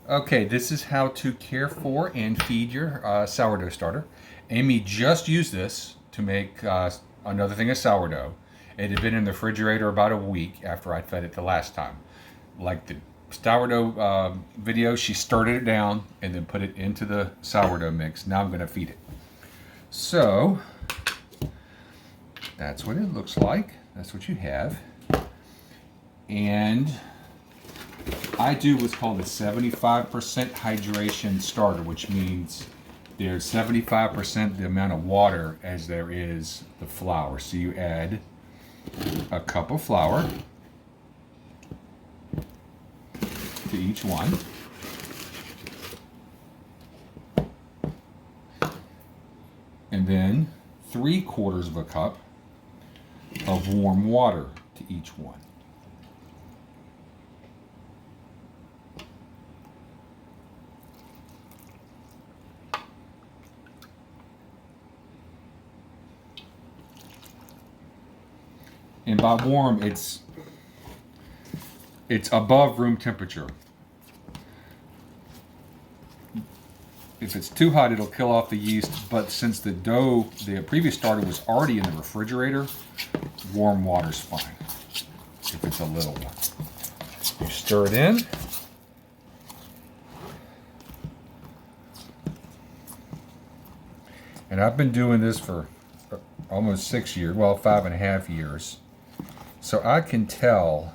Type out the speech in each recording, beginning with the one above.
Okay, this is how to care for and feed your sourdough starter. Amy just used this to make another thing of sourdough. It had been in the refrigerator about a week after I fed it the last time. Like the sourdough video, she stirred it down and then put it into the sourdough mix. Now I'm going to feed it. So, that's what it looks like. That's what you have. And I do what's called a 75% hydration starter, which means there's 75% the amount of water as there is the flour. So you add a cup of flour to each one. And then 3/4 of a cup of warm water to each one. And by warm, it's above room temperature. If it's too hot, it'll kill off the yeast. But since the dough, the previous starter was already in the refrigerator, warm water's fine. If it's a little one, you stir it in. And I've been doing this for almost 6 years, well, 5.5 years. So I can tell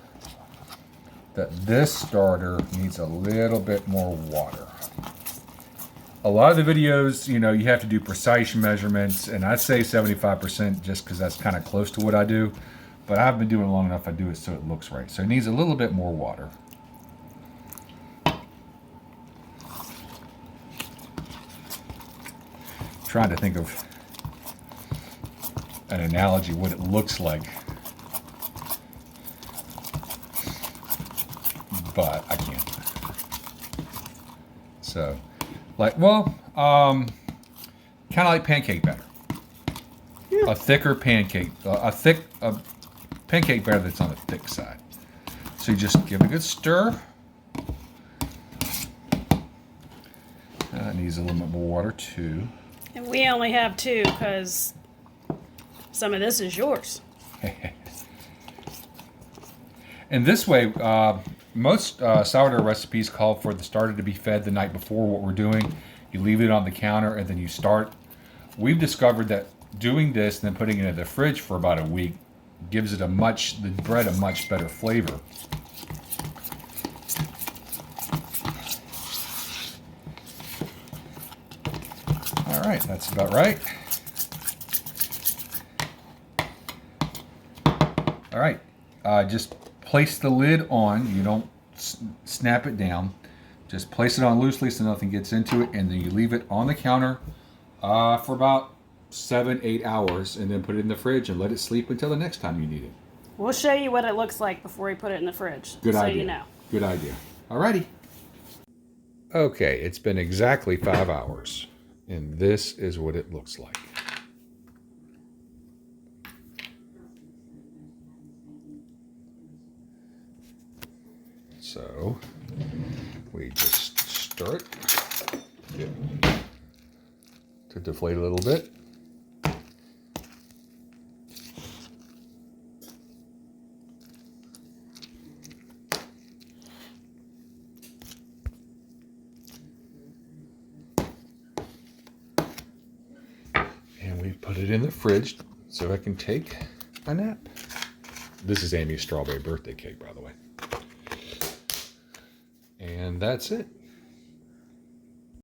that this starter needs a little bit more water. A lot of the videos, you know, you have to do precise measurements, and I say 75% just because that's kind of close to what I do. But I've been doing it long enough, I do it so it looks right. So it needs a little bit more water. Trying to think of an analogy, what it looks like. But I can't. So, like, well, kind of like pancake batter. Yeah. A thicker pancake, a pancake batter that's on the thick side. So you just give it a good stir. It needs a little bit more water too. And we only have 2 because some of this is yours. And this way, most sourdough recipes call for the starter to be fed the night before what we're doing. You leave it on the counter and then you start. We've discovered that doing this and then putting it in the fridge for about a week gives it the bread a much better flavor. All right, that's about right. All right, just place the lid on. You don't snap it down. Just place it on loosely so nothing gets into it, and then you leave it on the counter for about 7-8 hours, and then put it in the fridge and let it sleep until the next time you need it. We'll show you what it looks like before we put it in the fridge. Good idea. So you know. Good idea. Alrighty. Okay, it's been exactly 5 hours, and this is what it looks like. So we just stir it to deflate a little bit. And we put it in the fridge so I can take a nap. This is Amy's strawberry birthday cake, by the way. And that's it.